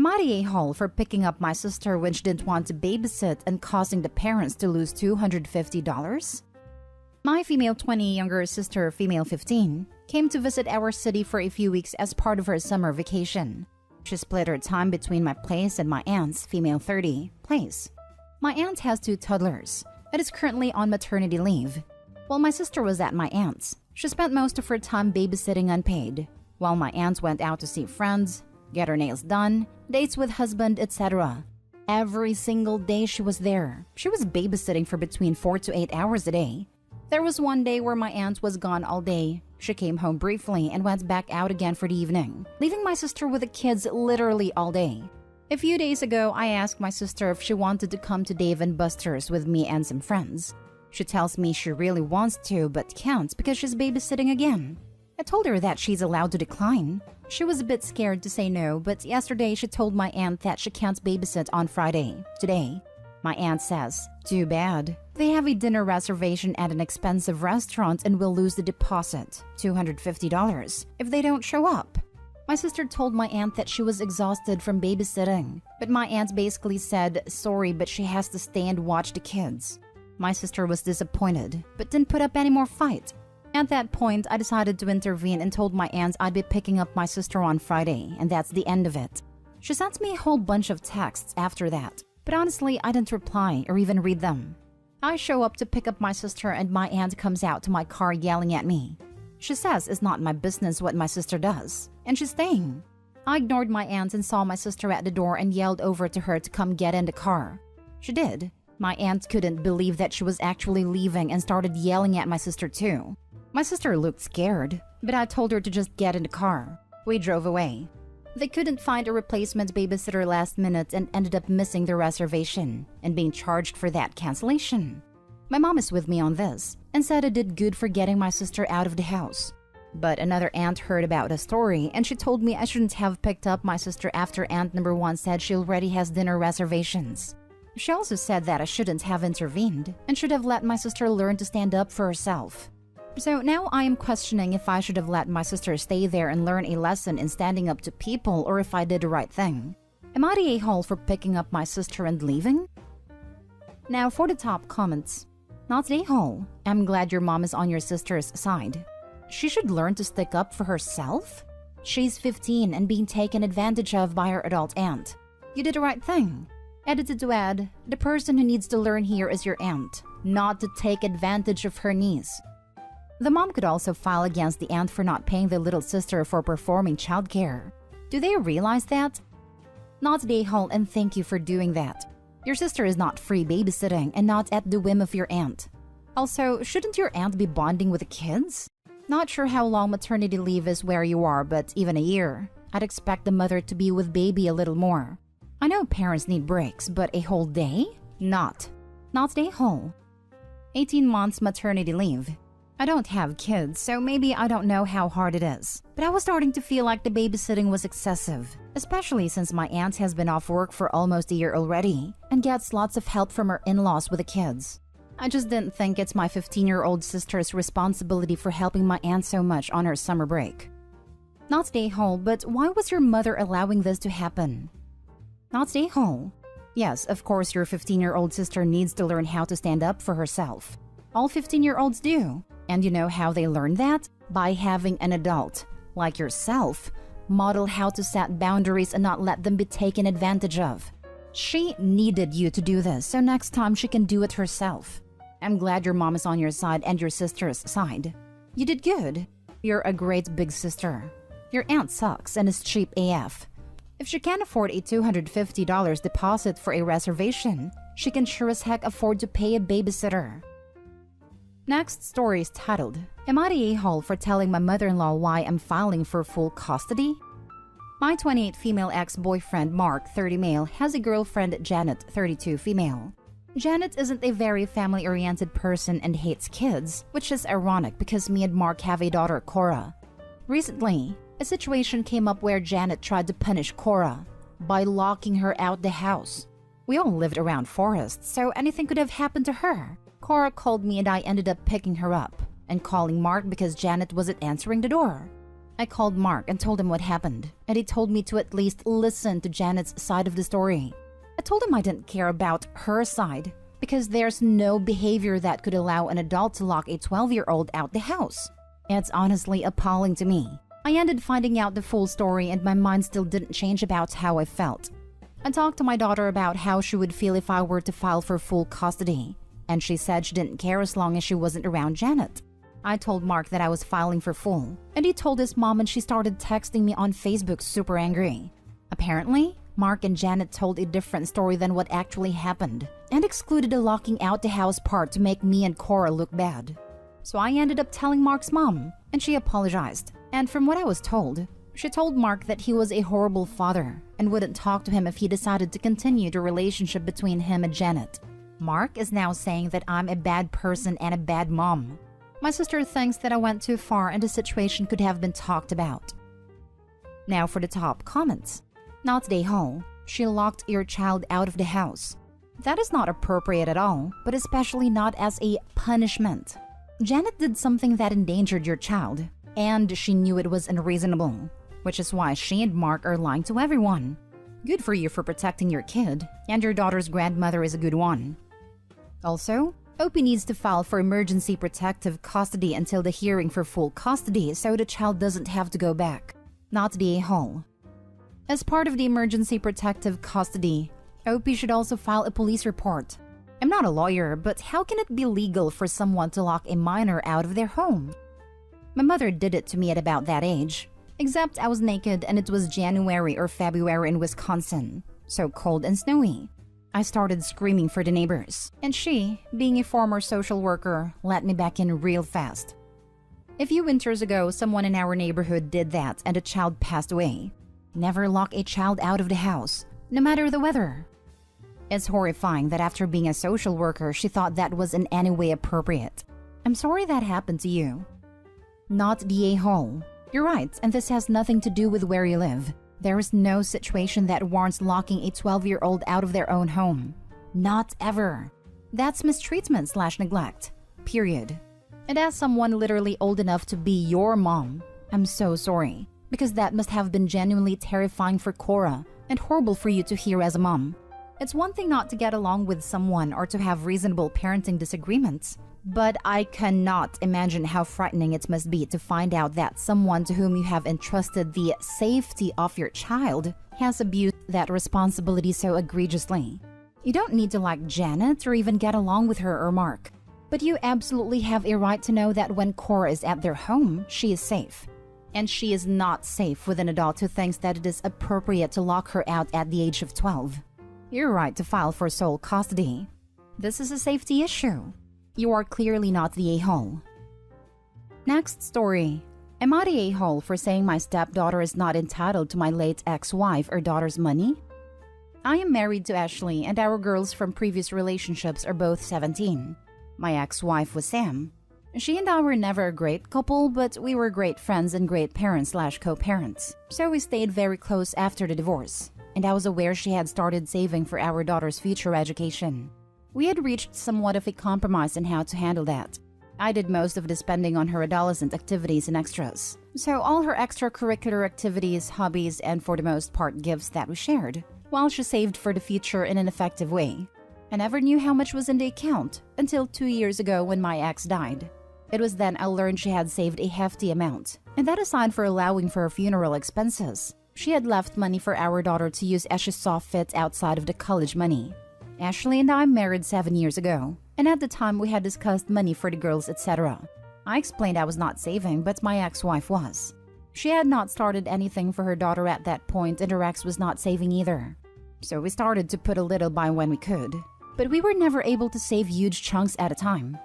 Am I the a-hole for picking up my sister when she didn't want to babysit and causing the parents to lose $250? My female 20 younger sister, female 15, came to visit our city for a few weeks as part of her summer vacation. She split her time between my place and my aunt's, female 30, place. My aunt has 2 toddlers and is currently on maternity leave. While my sister was at my aunt's, she spent most of her time babysitting unpaid, while my aunt went out to see friends, get her nails done, dates with husband, etc. Every single day she was there. She was babysitting for between 4 to 8 hours a day. There was one day where my aunt was gone all day. She came home briefly and went back out again for the evening, leaving my sister with the kids literally all day. A few days ago, I asked my sister if she wanted to come to Dave & Buster's with me and some friends. She tells me she really wants to but can't because she's babysitting again. I told her that she's allowed to decline. She was a bit scared to say no, but yesterday she told my aunt that she can't babysit on Friday, today. My aunt says, "Too bad. They have a dinner reservation at an expensive restaurant and will lose the deposit, $250, if they don't show up." My sister told my aunt that she was exhausted from babysitting, but my aunt basically said, "Sorry, but she has to stay and watch the kids." My sister was disappointed, but didn't put up any more fight. At that point, I decided to intervene and told my aunt I'd be picking up my sister on Friday, and that's the end of it. She sent me a whole bunch of texts after that, but honestly, I didn't reply or even read them. I show up to pick up my sister and my aunt comes out to my car yelling at me. She says it's not my business what my sister does, and she's staying. I ignored my aunt and saw my sister at the door and yelled over to her to come get in the car. She did. My aunt couldn't believe that she was actually leaving and started yelling at my sister too. My sister looked scared, but I told her to just get in the car. We drove away. They couldn't find a replacement babysitter last minute and ended up missing the reservation and being charged for that cancellation. My mom is with me on this and said I did good for getting my sister out of the house. But another aunt heard about the story and she told me I shouldn't have picked up my sister after aunt number 1 said she already has dinner reservations. She also said that I shouldn't have intervened and should have let my sister learn to stand up for herself. So now I am questioning if I should have let my sister stay there and learn a lesson in standing up to people or if I did the right thing. Am I the a-hole for picking up my sister and leaving? Now for the top comments. Not the a-hole. I'm glad your mom is on your sister's side. She should learn to stick up for herself? She's 15 and being taken advantage of by her adult aunt. You did the right thing. Edited to add, the person who needs to learn here is your aunt, not to take advantage of her niece. The mom could also file against the aunt for not paying the little sister for performing childcare. Do they realize that? Not the a-hole, and thank you for doing that. Your sister is not free babysitting and not at the whim of your aunt. Also, shouldn't your aunt be bonding with the kids? Not sure how long maternity leave is where you are, but even a year. I'd expect the mother to be with baby a little more. I know parents need breaks, but a whole day? Not the a-hole. 18 months maternity leave. I don't have kids, so maybe I don't know how hard it is. But I was starting to feel like the babysitting was excessive, especially since my aunt has been off work for almost a year already and gets lots of help from her in-laws with the kids. I just didn't think it's my 15-year-old sister's responsibility for helping my aunt so much on her summer break. Not the a-hole, but why was your mother allowing this to happen? Not the a-hole. Yes, of course your 15-year-old sister needs to learn how to stand up for herself. All 15-year-olds do. And you know how they learn that? By having an adult, like yourself, model how to set boundaries and not let them be taken advantage of. She needed you to do this, so next time she can do it herself. I'm glad your mom is on your side and your sister's side. You did good. You're a great big sister. Your aunt sucks and is cheap AF. If she can't afford a $250 deposit for a reservation, she can sure as heck afford to pay a babysitter. Next story is titled, Am I the a-hole for telling my mother-in-law why I'm filing for full custody? My 28 female ex-boyfriend Mark, 30 male, has a girlfriend Janet, 32 female. Janet isn't a very family-oriented person and hates kids, which is ironic because me and Mark have a daughter, Cora. Recently, a situation came up where Janet tried to punish Cora by locking her out the house. We all lived around forests, so anything could have happened to her. Cora called me and I ended up picking her up and calling Mark because Janet wasn't answering the door. I called Mark and told him what happened, and he told me to at least listen to Janet's side of the story. I told him I didn't care about her side because there's no behavior that could allow an adult to lock a 12-year-old out the house. It's honestly appalling to me. I ended finding out the full story and my mind still didn't change about how I felt. I talked to my daughter about how she would feel if I were to file for full custody, and she said she didn't care as long as she wasn't around Janet. I told Mark that I was filing for full, and he told his mom and she started texting me on Facebook super angry. Apparently, Mark and Janet told a different story than what actually happened and excluded the locking out the house part to make me and Cora look bad. So I ended up telling Mark's mom, and she apologized. And from what I was told, she told Mark that he was a horrible father and wouldn't talk to him if he decided to continue the relationship between him and Janet. Mark is now saying that I'm a bad person and a bad mom. My sister thinks that I went too far and the situation could have been talked about. Now for the top comments. Not the whole. She locked your child out of the house. That is not appropriate at all, but especially not as a punishment. Janet did something that endangered your child, and she knew it was unreasonable, which is why she and Mark are lying to everyone. Good for you for protecting your kid, and your daughter's grandmother is a good one. Also, Opie needs to file for emergency protective custody until the hearing for full custody so the child doesn't have to go back. Not the a-hole. As part of the emergency protective custody, Opie should also file a police report. I'm not a lawyer, but how can it be legal for someone to lock a minor out of their home? My mother did it to me at about that age, except I was naked and it was January or February in Wisconsin, so cold and snowy. I started screaming for the neighbors, and she, being a former social worker, let me back in real fast. A few winters ago, someone in our neighborhood did that and a child passed away. Never lock a child out of the house, no matter the weather. It's horrifying that after being a social worker, she thought that was in any way appropriate. I'm sorry that happened to you. Not the a-hole. You're right, and this has nothing to do with where you live. There is no situation that warrants locking a 12-year-old out of their own home. Not ever. That's mistreatment/neglect. Period. And as someone literally old enough to be your mom, I'm so sorry, because that must have been genuinely terrifying for Cora and horrible for you to hear as a mom. It's one thing not to get along with someone or to have reasonable parenting disagreements, but I cannot imagine how frightening it must be to find out that someone to whom you have entrusted the safety of your child has abused that responsibility so egregiously. You don't need to like Janet or even get along with her or Mark, but you absolutely have a right to know that when Cora is at their home, she is safe. And she is not safe with an adult who thinks that it is appropriate to lock her out at the age of 12. You're right to file for sole custody. This is a safety issue. You are clearly not the a-hole. Next story. Am I the a-hole for saying my stepdaughter is not entitled to my late ex-wife or daughter's money? I am married to Ashley and our girls from previous relationships are both 17. My ex-wife was Sam. She and I were never a great couple, but we were great friends and great parents/co-parents. So we stayed very close after the divorce, and I was aware she had started saving for our daughter's future education. We had reached somewhat of a compromise on how to handle that. I did most of the spending on her adolescent activities and extras, so all her extracurricular activities, hobbies, and for the most part gifts that we shared, while she saved for the future in an effective way. I never knew how much was in the account until 2 years ago when my ex died. It was then I learned she had saved a hefty amount, and that aside for allowing for her funeral expenses, she had left money for our daughter to use as she saw fit outside of the college money. Ashley and I married 7 years ago, and at the time we had discussed money for the girls, etc. I explained I was not saving, but my ex-wife was. She had not started anything for her daughter at that point, and her ex was not saving either. So we started to put a little by when we could, but we were never able to save huge chunks at a time.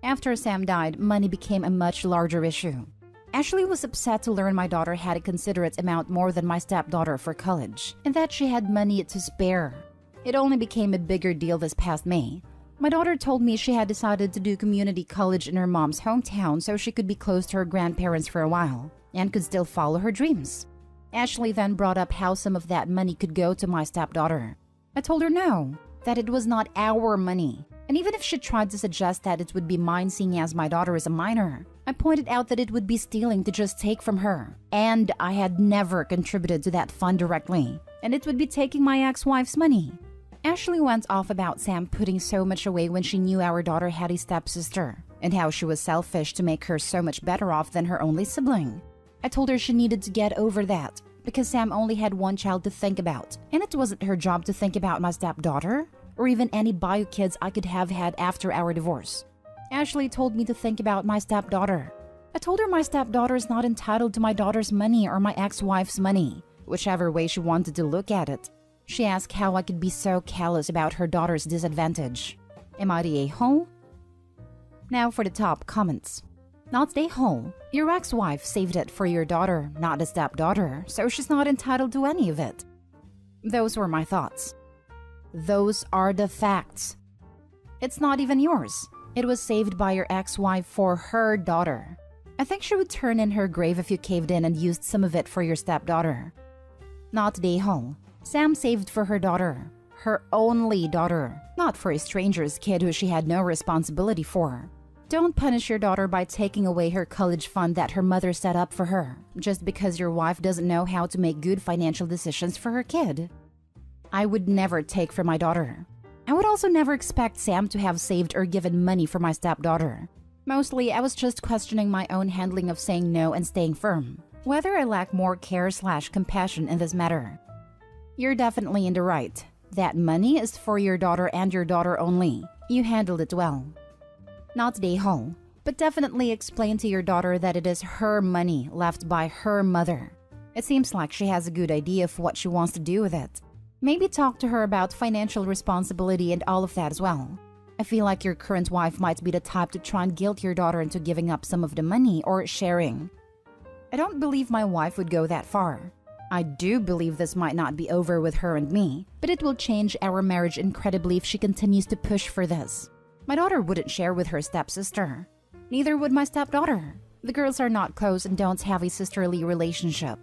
After Sam died, money became a much larger issue. Ashley was upset to learn my daughter had a considerate amount more than my stepdaughter for college, and that she had money to spare. It only became a bigger deal this past May. My daughter told me she had decided to do community college in her mom's hometown so she could be close to her grandparents for a while, and could still follow her dreams. Ashley then brought up how some of that money could go to my stepdaughter. I told her no, that it was not our money. And even if she tried to suggest that it would be mine seeing as my daughter is a minor, I pointed out that it would be stealing to just take from her, and I had never contributed to that fund directly, and it would be taking my ex-wife's money. Ashley went off about Sam putting so much away when she knew our daughter had a stepsister, and how she was selfish to make her so much better off than her only sibling. I told her she needed to get over that, because Sam only had one child to think about, and it wasn't her job to think about my stepdaughter, or even any bio kids I could have had after our divorce. Ashley told me to think about my stepdaughter. I told her my stepdaughter is not entitled to my daughter's money or my ex-wife's money, whichever way she wanted to look at it. She asked how I could be so callous about her daughter's disadvantage. Am I the a-hole? Now for the top comments. Not the a-hole. Your ex-wife saved it for your daughter, not the stepdaughter, so she's not entitled to any of it. Those were my thoughts. Those are the facts. It's not even yours. It was saved by your ex-wife for her daughter. I think she would turn in her grave if you caved in and used some of it for your stepdaughter. Not the a-hole. Sam saved for her daughter. Her only daughter. Not for a stranger's kid who she had no responsibility for. Don't punish your daughter by taking away her college fund that her mother set up for her, just because your wife doesn't know how to make good financial decisions for her kid. I would never take from my daughter. I would also never expect Sam to have saved or given money for my stepdaughter. Mostly, I was just questioning my own handling of saying no and staying firm, whether I lack more care/compassion in this matter. You're definitely in the right. That money is for your daughter and your daughter only. You handled it well. Not the a-hole, but definitely explain to your daughter that it is her money left by her mother. It seems like she has a good idea of what she wants to do with it. Maybe talk to her about financial responsibility and all of that as well. I feel like your current wife might be the type to try and guilt your daughter into giving up some of the money or sharing. I don't believe my wife would go that far. I do believe this might not be over with her and me, but it will change our marriage incredibly if she continues to push for this. My daughter wouldn't share with her stepsister. Neither would my stepdaughter. The girls are not close and don't have a sisterly relationship.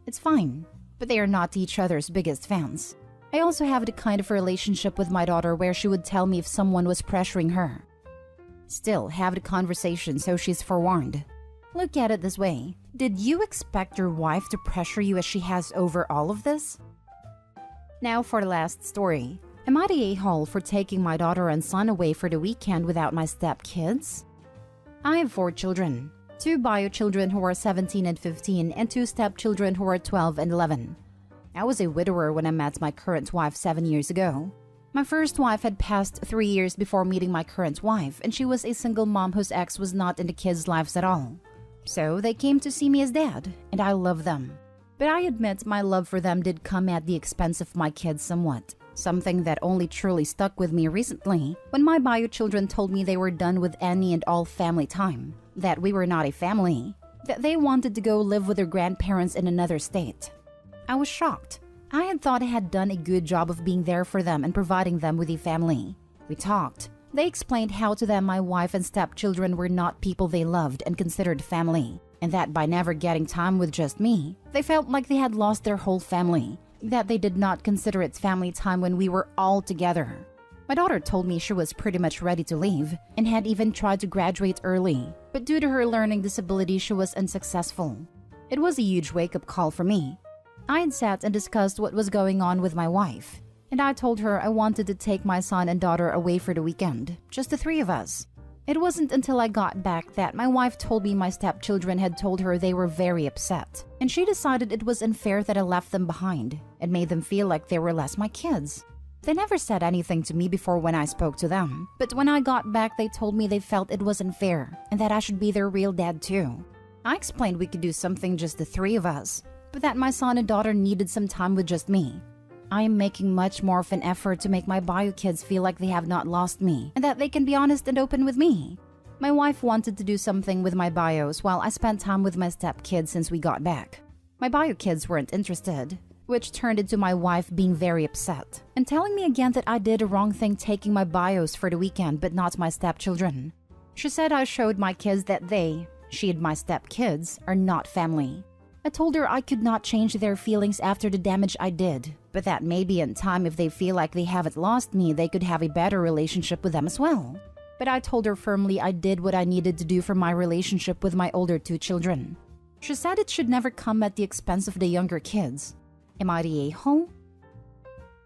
It's fine, but they are not each other's biggest fans. I also have the kind of relationship with my daughter where she would tell me if someone was pressuring her. Still, have the conversation so she's forewarned. Look at it this way. Did you expect your wife to pressure you as she has over all of this? Now for the last story. Am I the a-hole for taking my daughter and son away for the weekend without my stepkids? I have 4 children. 2 bio children who are 17 and 15 and 2 stepchildren who are 12 and 11. I was a widower when I met my current wife 7 years ago. My first wife had passed 3 years before meeting my current wife, and she was a single mom whose ex was not in the kids' lives at all. So they came to see me as dad, and I love them. But I admit my love for them did come at the expense of my kids somewhat. Something that only truly stuck with me recently when my bio children told me they were done with any and all family time, that we were not a family, that they wanted to go live with their grandparents in another state. I was shocked. I had thought I had done a good job of being there for them and providing them with a family. We talked. They explained how to them my wife and stepchildren were not people they loved and considered family, and that by never getting time with just me, they felt like they had lost their whole family, that they did not consider it family time when we were all together. My daughter told me she was pretty much ready to leave and had even tried to graduate early, but due to her learning disability, she was unsuccessful. It was a huge wake-up call for me. I had sat and discussed what was going on with my wife, and I told her I wanted to take my son and daughter away for the weekend, just the 3 of us. It wasn't until I got back that my wife told me my stepchildren had told her they were very upset, and she decided it was unfair that I left them behind and made them feel like they were less my kids. They never said anything to me before when I spoke to them, but when I got back they told me they felt it was unfair and that I should be their real dad too. I explained we could do something just the 3 of us, but that my son and daughter needed some time with just me. I am making much more of an effort to make my bio kids feel like they have not lost me and that they can be honest and open with me. My wife wanted to do something with my bios while I spent time with my stepkids since we got back. My bio kids weren't interested, which turned into my wife being very upset and telling me again that I did a wrong thing taking my bios for the weekend but not my stepchildren. She said I showed my kids that she and my stepkids, are not family. I told her I could not change their feelings after the damage I did, but that maybe in time if they feel like they haven't lost me, they could have a better relationship with them as well. but I told her firmly I did what I needed to do for my relationship with my older two children. She said it should never come at the expense of the younger kids. Am I the a-hole?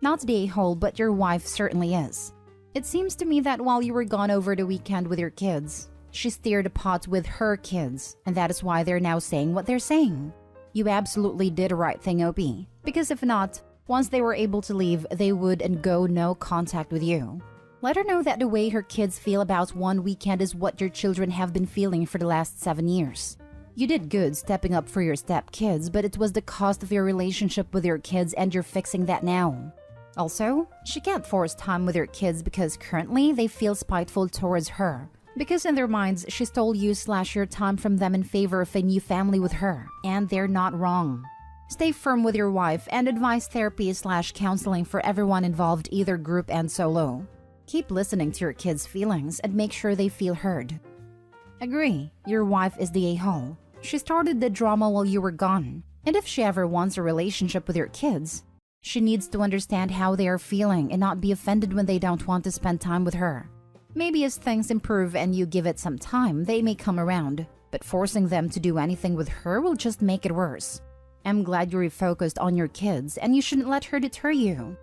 Not the a-hole, but your wife certainly is. It seems to me that while you were gone over the weekend with your kids, she stirred the pot with her kids, and that is why they're now saying what they're saying. You absolutely did the right thing, OP. Because if not, once they were able to leave, they would and go no contact with you. Let her know that the way her kids feel about one weekend is what your children have been feeling for the last 7 years. You did good stepping up for your stepkids, but it was the cost of your relationship with your kids, and you're fixing that now. Also, she can't force time with your kids because currently they feel spiteful towards her. Because in their minds, she stole you/your time from them in favor of a new family with her, and they're not wrong. Stay firm with your wife and advise therapy/counseling for everyone involved, either group and solo. Keep listening to your kids' feelings and make sure they feel heard. Agree, your wife is the a-hole. She started the drama while you were gone, and if she ever wants a relationship with your kids, she needs to understand how they are feeling and not be offended when they don't want to spend time with her. Maybe as things improve and you give it some time, they may come around, but forcing them to do anything with her will just make it worse. I'm glad you refocused on your kids, and you shouldn't let her deter you.